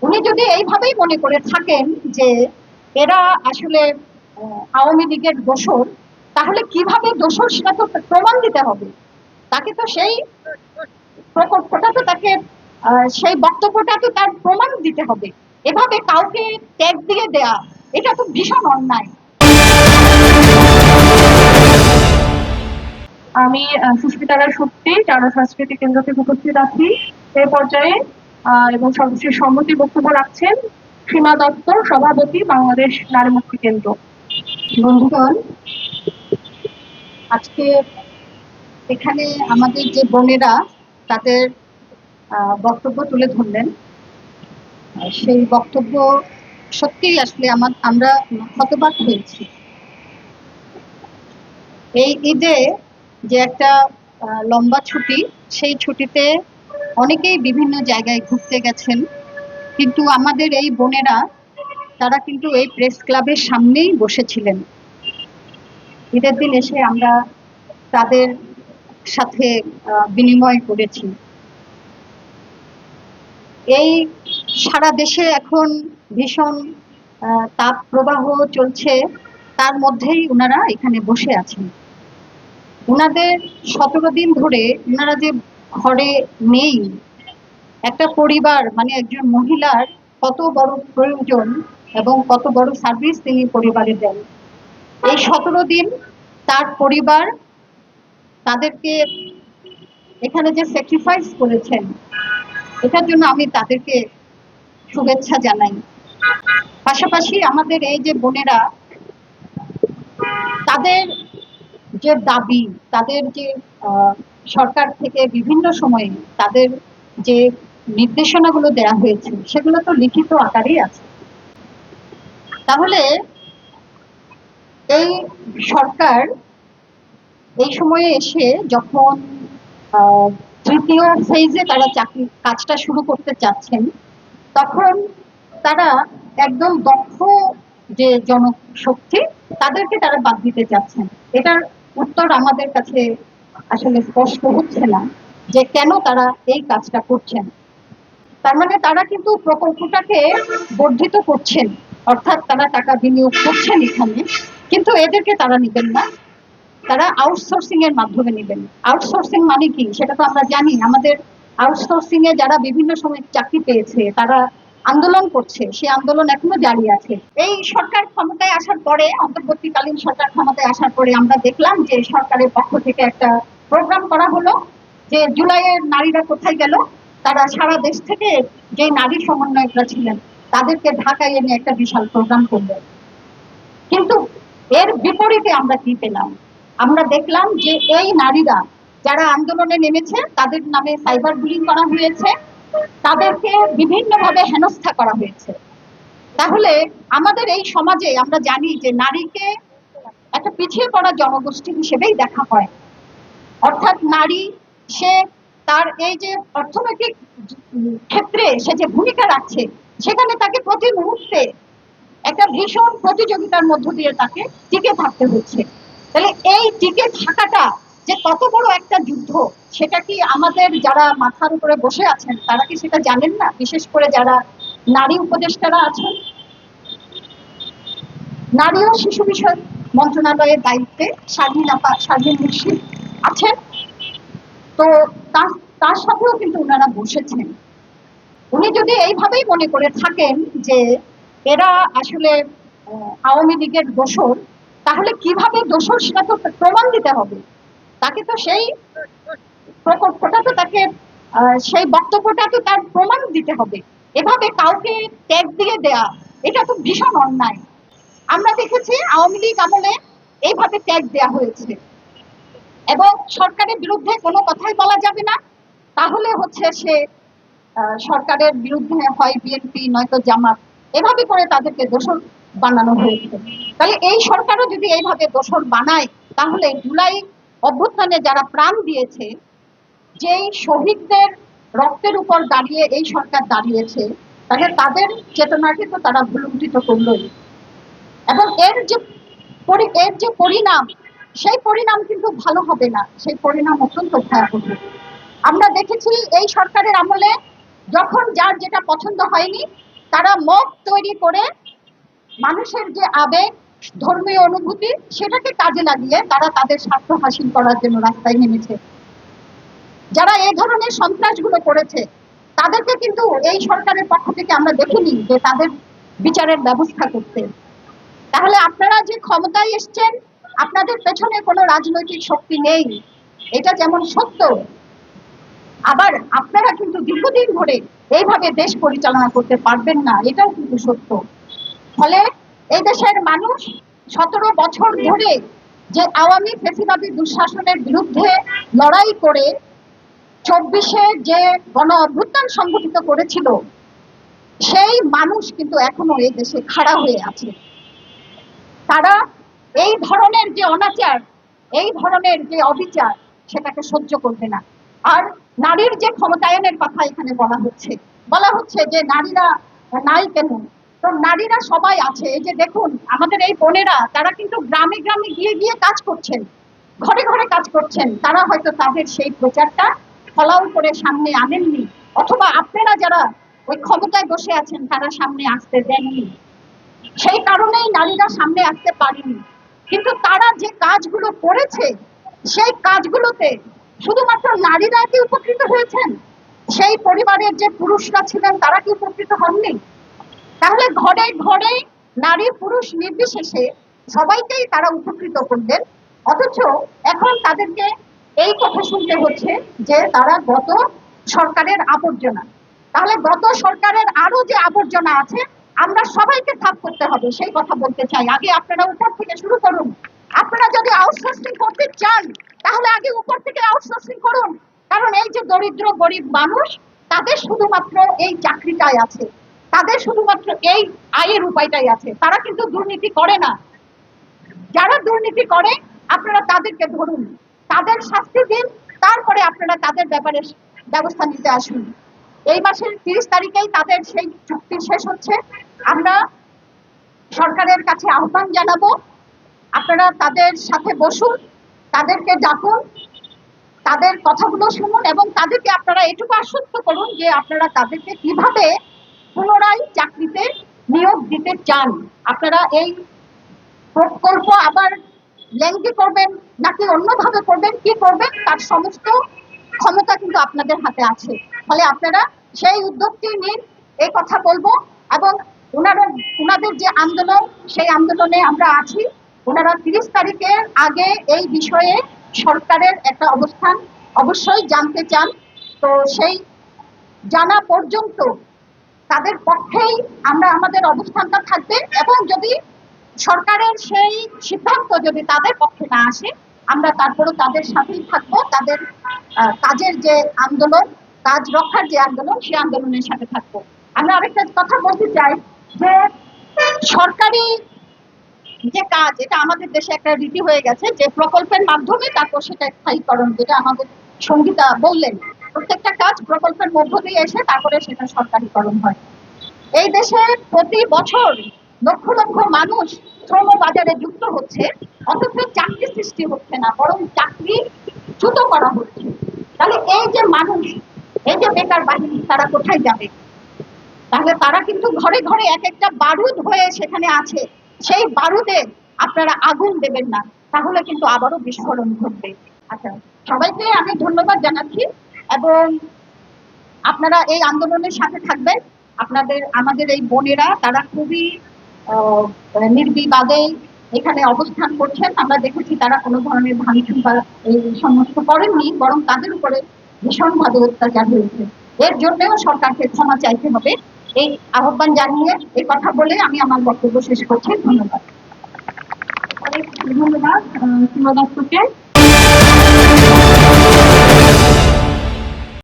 উনি যদি এইভাবেই মনে করে থাকেন যে এরা আসলে আওয়ামী লীগের দোসর, তাহলে কিভাবে দোসর সেটা তো প্রমাণ দিতে হবে। তাকে তো সেই প্রকল্পটা তো তাকে সেই বক্তব্যটা তো তার প্রমাণ দিতে হবে। এভাবে কাউকে ট্যাগ দিয়ে দেয়া, এটা তো ভীষণ অন্যায়। আমি সুস্মিতা রায় সত্যি চারণ সাংস্কৃতিক কেন্দ্র থেকে উপস্থিত আছি এই পর্যায়ে। এবং সর্বশেষ সম্মতি বক্তব্য রাখছেন সীমা দত্ত, সভাপতি, বাংলাদেশ নারী মুক্তি কেন্দ্র। বন্ধুগণ, আজকে এখানে আমাদের যে বোনেরা তাদের বক্তব্য তুলে ধরলেন, সেই বক্তব্য সত্যিই আসলে আমরা হতবাক হয়েছি। এই ঈদে যে একটা লম্বা ছুটি, সেই ছুটিতে অনেকেই বিভিন্ন জায়গায় ঘুরতে গেছেন, কিন্তু আমাদের এই বোনেরা তারা কিন্তু এই প্রেস ক্লাবের সামনেই বসেছিলেন। ঈদের দিন এসে আমরা তাদের সাথে বিনিময় করেছি। এই সারা দেশে এখন ভীষণ তাপ প্রবাহ চলছে, তার মধ্যেই ওনারা এখানে বসে আছেন। ওনাদের 17 দিন ধরে ওনারা যে ঘরে নেই, একটা পরিবার মানে একজন মহিলার কত বড় প্রয়োজন এবং কত বড় সার্ভিস তিনি পরিবারে দেন। এই 17 দিন তার পরিবার তাদেরকে এখানে যে স্যাক্রিফাইস করেছেন, এটার জন্য আমি তাদেরকে শুভেচ্ছা জানাই। পাশাপাশি আমাদের এই যে বোনেরা, তাদের যে দাবি, তাদের যে সরকার থেকে বিভিন্ন সময়ে তাদের যে নির্দেশনাগুলো দেওয়া হয়েছে, সেগুলো তো লিখিত আকারেই আছে। তাহলে এই সরকার এই সময়ে এসে যখন তৃতীয় ফেজে তারা কাজটা শুরু করতে চাচ্ছেন, তখন তারা একদম দক্ষ যে জনশক্তি, তাদেরকে তারা বাদ দিতে চাচ্ছেন। এটার উত্তর আমাদের কাছে আসলে স্পষ্ট হচ্ছে না যে কেন তারা এই কাজটা করছেন। তার মানে তারা কিন্তু প্রকল্পটাকে বর্ধিত করছেন, অর্থাৎ তারা টাকা বিনিয়োগ করছেন এখানে, কিন্তু এদেরকে তারা নেবেন না, তারা আউটসোর্সিং এর মাধ্যমে নেবেন। আউটসোর্সিং মানে কি সেটা তো আমরা জানি। আমাদের আউটসোর্সিং এ যারা বিভিন্ন সময় চাকরি পেয়েছে, তারা আন্দোলন করছে, সেই আন্দোলন এখনো জারি আছে। এই সরকার ক্ষমতায় আসার পরে, অন্তর্বর্তীকালীন সরকার ক্ষমতায় আসার পরে আমরা দেখলাম যে সরকারের পক্ষ থেকে একটা প্রোগ্রাম করা হলো যে জুলাইয়ের নারীরা কোথায় গেল। তারা সারা দেশ থেকে যে নারী সমন্বয়করা ছিলেন, তাদেরকে ঢাকায় এনে একটা বিশাল প্রোগ্রাম করলেন। কিন্তু এর বিপরীতে আমরা কি পেলাম? আমরা দেখলাম যে এই নারীরা যারা আন্দোলনে নেমেছে, তাদের নামে সাইবার বুলিং করা হয়েছে, তাদেরকে বিভিন্নভাবে হেনস্থা করা হয়েছে। তাহলে আমাদের এই সমাজে আমরা জানি যে নারীকে একটা পিছিয়ে পড়া জনগোষ্ঠী হিসেবেই দেখা হয়। অর্থাৎ নারী, সে তার এই যে অর্থনৈতিক ক্ষেত্রে সে যে ভূমিকা রাখছে, সেখানে তাকে প্রতি মুহূর্তে একটা ভীষণ প্রতিযোগিতার মধ্য দিয়ে তাকে টিকে থাকতে হচ্ছে। তাহলে এই টিকে থাকাটা যে কত বড় একটা যুদ্ধ, সেটা কি আমাদের যারা মাথার উপরে বসে আছেন তারা কি সেটা জানেন না? বিশেষ করে যারা নারী উপদেষ্টারা আছেন, নারী ও শিশু বিষয়ক মন্ত্রণালয়ের দায়িত্বে শারমিন মুর্শিদ আছেন। তো তার সাথেও কিন্তু ওনারা বসেছেন। উনি যদি এইভাবেই মনে করে থাকেন যে এরা আসলে আওয়ামী লীগের দোসর, তাহলে কিভাবে দোসর সেটা তো প্রমাণ দিতে হবে। তাকে তো সেই প্রকল্পটা তো তাকে সেই বক্তব্যটা তো তার প্রমাণ দিতে হবে। এভাবে কাউকে ট্যাগ দিয়ে দেয়া, এটা তো ভীষণ অন্যায়। আমরা দেখেছি আওয়ামী লীগ আমলে এইভাবে ট্যাগ দেয়া হয়েছে, এবং সরকারের বিরুদ্ধে কোনো কথাই বলা যাবে না, তাহলে হচ্ছে সে সরকারের বিরুদ্ধে হয় বিএনপি নয়তো জামাত, এভাবে করে তাদেরকে দোষর বানানো হয়েছে। তাহলে এই সরকারও যদি এইভাবে দোষর বানায়, তাহলে জুলাই অভ্যুত্থানে যারা প্রাণ দিয়েছে, যেই শহীদদের রক্তের উপর দাঁড়িয়ে এই সরকার দাঁড়িয়েছে, তাহলে তাদের চেতনাকে তো তারা ভুলুণ্ঠিত করলোই। এবং এর যে পরিণাম, সেই পরিণাম কিন্তু ভালো হবে না, সেই পরিণাম অত্যন্ত ভয়াবহ। আমরা দেখেছি এই সরকারের আমলে যখন যার যেটা পছন্দ হয়নি, তারা মত তৈরি করে মানুষের যে আবেগ, ধর্মীয় অনুভূতি, সেটাকে কাজে লাগিয়ে তারা তাদের স্বার্থ হাসিল করার জন্য রাস্তায় নেমেছে। যারা এই ধরনের সন্ত্রাসগুলো করেছে তাদেরকে কিন্তু এই সরকারের পক্ষ থেকে আমরা দেখিনি যে তাদের বিচারের ব্যবস্থা করতে। তাহলে আপনারা যে ক্ষমতায় এসছেন, আপনাদের পেছনে কোনো রাজনৈতিক শক্তি নেই, এটা যেমন সত্য, আবার আপনারা কিন্তু দীর্ঘদিন ধরে এইভাবে দেশ পরিচালনা করতে পারবেন না, এটাও কিন্তু সত্য। ফলে এই দেশের মানুষ 17 বছর ধরে যে আওয়ামী ফ্যাসিবাদী দুঃশাসনের বিরুদ্ধে লড়াই করে 24-এ যে গণ অভ্যুত্থান সংগঠিত করেছিল, সেই মানুষ কিন্তু এখনো এই দেশে খাড়া হয়ে আছে। তারা এই ধরনের যে অনাচার, এই ধরনের যে অবিচার, সেটাকে সহ্য করবে না। আর নারীর যে ক্ষমতায়নের কথা এখানে বলা হচ্ছে যে নারীরা নাই কেন, তো নারীরা সবাই আছে। এই যে দেখুন, আমাদের এই বোনেরা, তারা কিন্তু গ্রামে গ্রামে গিয়ে গিয়ে কাজ করছেন, ঘরে ঘরে কাজ করছেন। তারা হয়তো তাদের সেই প্রচারটা ফলাও করে সামনে আনেননি, অথবা আপনারা যারা ওই ক্ষমতায় বসে আছেন তারা সামনে আসতে দেননি, সেই কারণেই নারীরা সামনে আসতে পারেনি। কিন্তু তারা যে কাজগুলো করেছে, সেই কাজগুলোতে শুধুমাত্র নারীরা কি উপকৃত হয়েছেন? সেই পরিবারের যে পুরুষরা ছিলেন তারা কি উপকৃত হননি? তাহলে ঘরে ঘরে নারী পুরুষ নির্বিশেষে সবাইকেই তারা উপকৃত করলেন, অথচ এখন তাদেরকে এই কথা শুনতে হচ্ছে যে তারা গত সরকারের আবর্জনা। তাহলে গত সরকারের আরো যে আবর্জনা আছে, আমরা সবাইকে থাপ করতে হবে, সেই কথা বলতে চাই। আগে আপনারা উপর থেকে শুরু করুন। আপনারা যদি আউটসোর্সিং করতে চান, তাহলে আগে উপর থেকে আউটসোর্সিং করুন। কারণ এই যে দরিদ্র গরিব মানুষ, তাদের শুধুমাত্র এই চাকরিটাই আছে, তাদের শুধুমাত্র এই আয়ের উপায়টাই আছে, তারা কিন্তু দুর্নীতি করে না। যারা দুর্নীতি করে আপনারা তাদেরকে ধরুন, তাদের শাস্তি দিন, তারপরে আপনারা তাদের ব্যাপারে ব্যবস্থা নিতে আসুন। এই মাসের 30 তারিখেই তাদের সেই চুক্তি শেষ হচ্ছে। আমরা সরকারের কাছে আহ্বান জানাবো, আপনারা তাদের সাথে বসুন, তাদেরকে ডাকুন, তাদের কথাগুলো শুনুন, এবং তাদেরকে আপনারা এটুকু আশ্বস্ত করুন যে আপনারা তাদেরকে কিভাবে পুনরায় চাকরিতে নিয়োগ দিতে চান। আপনারা এই প্রকল্প আবার লেঙ্গি করবেন নাকি অন্যভাবে করবেন, কি করবেন, তার সমস্ত ক্ষমতা কিন্তু আপনাদের হাতে আছে। ফলে আপনারা সেই উদ্যোগটি নিন, এই কথা বলবো। এবং ওনাদের যে আন্দোলন, সেই আন্দোলনে আমরা আছি। ওনারা 30 তারিখের আগে এই বিষয়ে সরকারের একটা অবস্থান অবশ্যই জানতে চান। তো সেই জানা পর্যন্ত তাদের পক্ষেই আমরা আমাদের অবস্থানটা থাকবে, এবং যদি সরকারের সেই সিদ্ধান্ত যদি তাদের পক্ষে না আসে, আমরা তারপরে তাদের সাথেই থাকবো। তাদের কাজের যে আন্দোলন, কাজ রক্ষার যে আন্দোলন, সেই আন্দোলনের সাথে থাকবো। আমি আরেকটা কথা বলতে চাই যে সরকারি যে কাজ, এটা আমাদের দেশে একটা রীতি হয়ে গেছে যে প্রকল্পের মাধ্যমে তারপর সেটা স্থায়ীকরণ, যেটা আমাদের সঙ্গীতা বললেন, প্রত্যেকটা কাজ প্রকল্পের মধ্য দিয়ে এসে তারপরে সেটা সরকারিকরণ হয়। এই দেশে প্রতি বছর লক্ষ লক্ষ মানুষ শ্রম বাজারে যুক্ত হচ্ছে, অথচ চাকরি সৃষ্টি হচ্ছে না, বরং চাকরি চ্যুত করা হচ্ছে। তাহলে এই যে মানুষ, এই যে বেকার বাহিনী, তারা কোথায় যাবে? তাহলে তারা কিন্তু ঘরে ঘরে এক একটা বারুদ হয়ে সেখানে আছে। সেই বারুদে আপনারা আগুন দেবেন না, তাহলে কিন্তু আবারও বিস্ফোরণ ঘটবে। আচ্ছা, সবাইকে আমি ধন্যবাদ জানাচ্ছি, এবং আপনারা এই আন্দোলনের সাথে থাকবেন। আমাদের এই বোনেরা, তারা খুবই নির্বিবাদে এখানে অবস্থান করছেন। আমরা দেখেছি তারা কোনো ধরনের ভাঙচুর বা এই সমস্ত করেননি, বরং তাদের উপরে ভীষণভাবে অত্যাচার হয়েছে। এর জন্যও সরকারকে ক্ষমা চাইতে হবে, এই আহ্বান জানিয়ে এই কথা বলে আমি আমার বক্তব্য শেষ করছি। ধন্যবাদ। অনেক ধন্যবাদ সীমা দত্তকে।